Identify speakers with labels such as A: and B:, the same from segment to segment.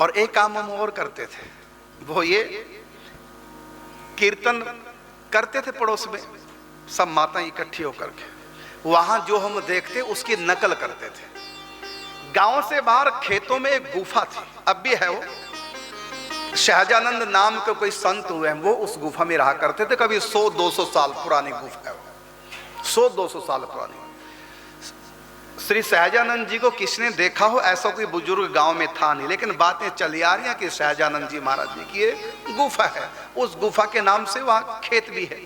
A: और एक काम हम और करते थे, वो ये कीर्तन करते थे पड़ोस में सब माताएं इकट्ठी होकर के, वहां जो हम देखते उसकी नकल करते थे। गांव से बाहर खेतों में एक गुफा थी, अब भी है वो, शहजानंद नाम के कोई संत हुए हैं, वो उस गुफा में रहा करते थे। कभी 100-200 साल पुरानी गुफा है, 100-200 साल पुरानी। श्री सहजानंद जी को किसने देखा हो ऐसा कोई बुजुर्ग गांव में था नहीं, लेकिन बातें चली आ रही हैं कि सहजानंद जी महाराज जी की ये गुफा है। उस गुफा के नाम से वहां खेत भी है,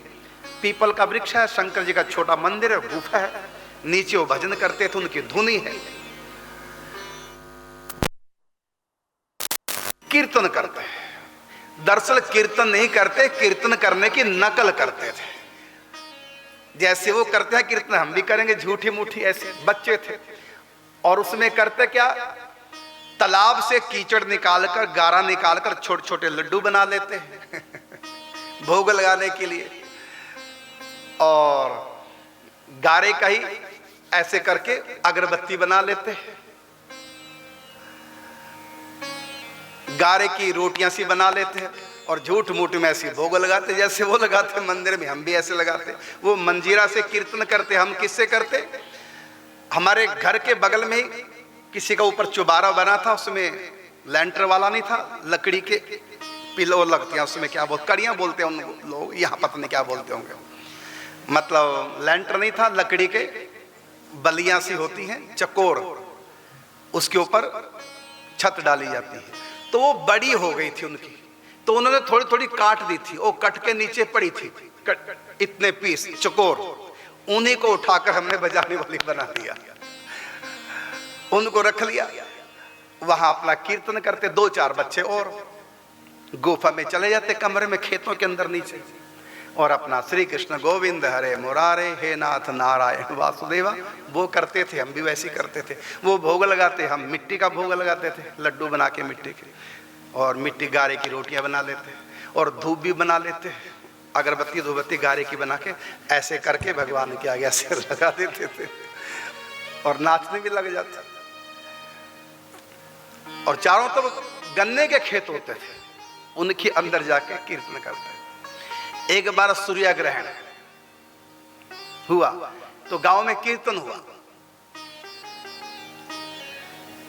A: पीपल का वृक्ष है, शंकर जी का छोटा मंदिर है, गुफा है, नीचे वो भजन करते थे, उनकी धुनी है। कीर्तन करते हैं, दरअसल कीर्तन नहीं करते, कीर्तन करने की नकल करते थे। जैसे वो करते हैं कीर्तन हम भी करेंगे, झूठी मूठी ऐसे बच्चे थे। और उसमें करते क्या, तालाब से कीचड़ निकालकर, गारा निकालकर छोटे छोटे लड्डू बना लेते हैं भोग लगाने के लिए, और गारे का ही ऐसे करके अगरबत्ती बना लेते हैं, गारे की रोटियां सी बना लेते हैं और झूठ मूठ में ऐसी भोग लगाते, जैसे वो लगाते मंदिर में हम भी ऐसे लगाते। वो मंजीरा से कीर्तन करते, हम किससे करते, हमारे घर के बगल में ही किसी का ऊपर चुबारा बना था, उसमें लैंटर वाला नहीं था, लकड़ी के पिलो लगती हैं उसमें, क्या बोल, कड़ियां बोलते हैं उन लोग, यहाँ पता नहीं क्या बोलते होंगे, मतलब लैंटर नहीं था, लकड़ी के बलियां सी होती हैं, चकोर, उसके ऊपर छत डाली जाती है। तो वो बड़ी हो गई थी उनकी, तो उन्होंने थोड़ी थोड़ी काट दी थी, वो कट के नीचे पड़ी थी, इतने पीस चकोर, उन्हीं को उठाकर हमने बजाने वाली बना दिया, उनको रख लिया, वहां अपना कीर्तन करते। 2-4 बच्चे और गुफा में चले जाते, कमरे में, खेतों के अंदर नीचे, और अपना श्री कृष्ण गोविंद हरे मुरारे, हे नाथ नारायण वासुदेवा वो करते थे। हम भी वैसे ही करते थे। वो भोग लगाते, हम मिट्टी का भोग लगाते थे, लड्डू बना के मिट्टी के, और मिट्टी गारे की रोटियां बना लेते, और धूप भी बना लेते, अगरबत्ती धूपबत्ती गारे की बना के ऐसे करके भगवान के आगे ऐसे लगा देते थे, और नाचने भी लग जाते। और चारों तरफ गन्ने के खेत होते थे, उनके अंदर जाके कीर्तन करते। एक बार सूर्य ग्रहण हुआ तो गांव में कीर्तन हुआ।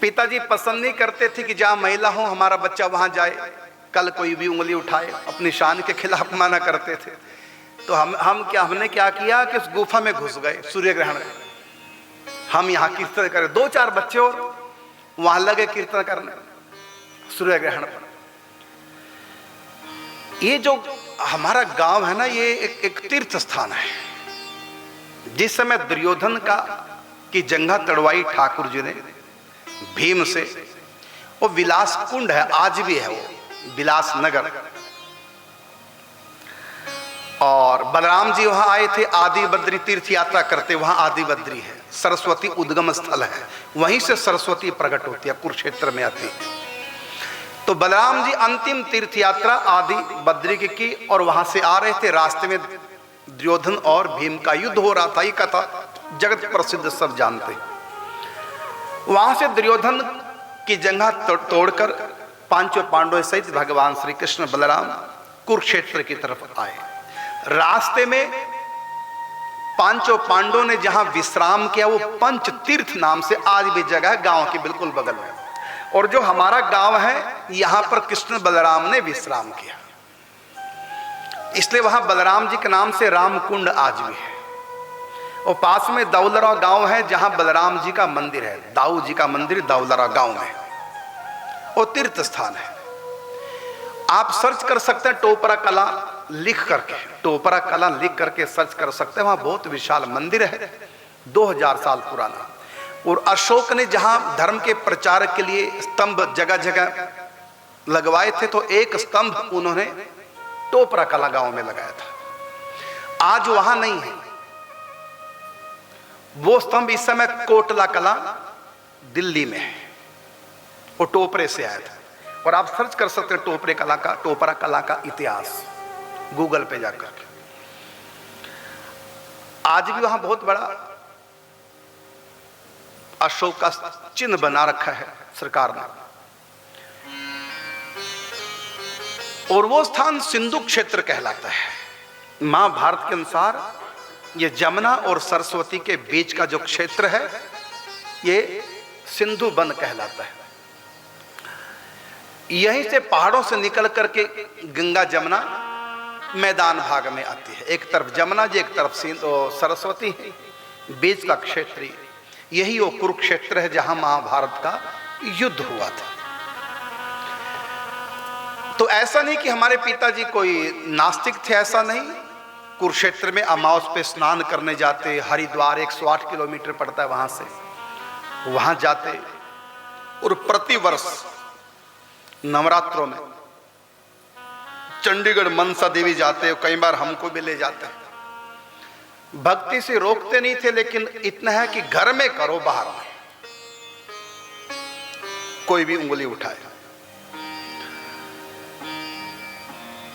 A: पिताजी पसंद नहीं करते थे कि जहां महिला हो हमारा बच्चा वहां जाए, कल कोई भी उंगली उठाए, अपनी शान के खिलाफ माना करते थे। तो हमने क्या किया कि उस गुफा में घुस गए सूर्य ग्रहण, हम यहाँ कीर्तन करें। 2-4 बच्चे और वहां लगे कीर्तन करने सूर्य ग्रहण पर। ये जो हमारा गांव है ना, ये एक तीर्थ स्थान है। जिस समय दुर्योधन की जंघा तड़वाई ठाकुर जी ने भीम से, वो विलास कुंड है, आज भी है वो विलास नगर, और बलराम जी वहां आए थे आदि बद्री तीर्थ यात्रा करते, वहां आदि बद्री है, सरस्वती उद्गम स्थल है, वहीं से सरस्वती प्रकट होती है, कुरुक्षेत्र में आती है। तो बलराम जी अंतिम तीर्थ यात्रा आदि बद्री की, और वहां से आ रहे थे, रास्ते में दुर्योधन और भीम का युद्ध हो रहा था, ये कथा जगत प्रसिद्ध, सब जानते। वहां से दुर्योधन की जंघा तोड़कर पांचों पांडवों सहित भगवान श्री कृष्ण बलराम कुरुक्षेत्र की तरफ आए। रास्ते में पांचों पांडवों ने जहां विश्राम किया, वो पंच तीर्थ नाम से आज भी जगह है, गांव के बिल्कुल बगल में। और जो हमारा गांव है, यहां पर कृष्ण बलराम ने विश्राम किया, इसलिए वहां बलराम जी के नाम से रामकुंड आज भी है। और पास में दौलरा गांव है, जहां बलराम जी का मंदिर है, दाऊ जी का मंदिर दौलरा गांव में, वो तीर्थ स्थान है। आप सर्च कर सकते हैं टोपरा कला लिख करके, टोपरा कला लिख करके सर्च कर सकते हैं, वहां बहुत विशाल मंदिर है, 2000 साल पुराना। और अशोक ने जहां धर्म के प्रचार के लिए स्तंभ जगह जगह लगवाए थे, तो एक स्तंभ उन्होंने टोपरा कला गांव में लगाया था, आज वहां नहीं है वो स्तंभ। इस समय कोटला कला दिल्ली में है, वो टोपरे से आया था। और आप सर्च कर सकते हैं टोपरा कला का इतिहास गूगल पे जाकर। आज भी वहां बहुत बड़ा अशोक का चिन्ह बना रखा है सरकार ने। और वो स्थान सिंधु क्षेत्र कहलाता है। महाभारत के अनुसार ये जमुना और सरस्वती के बीच का जो क्षेत्र है ये सिंधु वन कहलाता है। यहीं से पहाड़ों से निकल करके गंगा जमुना मैदान भाग में आती है। एक तरफ जमुना जी, एक तरफ सरस्वती है, बीच का क्षेत्र यही वो कुरुक्षेत्र है जहां महाभारत का युद्ध हुआ था। तो ऐसा नहीं कि हमारे पिताजी कोई नास्तिक थे, ऐसा नहीं। कुरुक्षेत्र में अमावस पे स्नान करने जाते, हरिद्वार 108 किलोमीटर पड़ता है वहां से, वहां जाते और प्रतिवर्ष नवरात्रों में चंडीगढ़ मनसा देवी जाते, कई बार हमको भी ले जाते हैं। भक्ति से रोकते नहीं थे, लेकिन इतना है कि घर में करो, बाहर में कोई भी उंगली उठाए।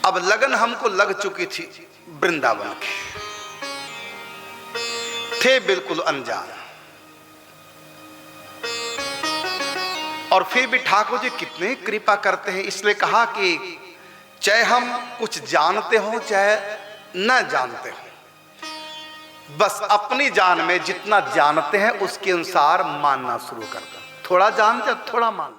A: अब लगन हमको लग चुकी थी वृंदावन की, थे बिल्कुल अनजान, और फिर भी ठाकुर जी कितने कृपा करते हैं। इसलिए कहा कि चाहे हम कुछ जानते हो चाहे न जानते हो, बस अपनी जान में जितना जानते हैं उसके अनुसार मानना शुरू कर दो। थोड़ा जान जा, थोड़ा मान।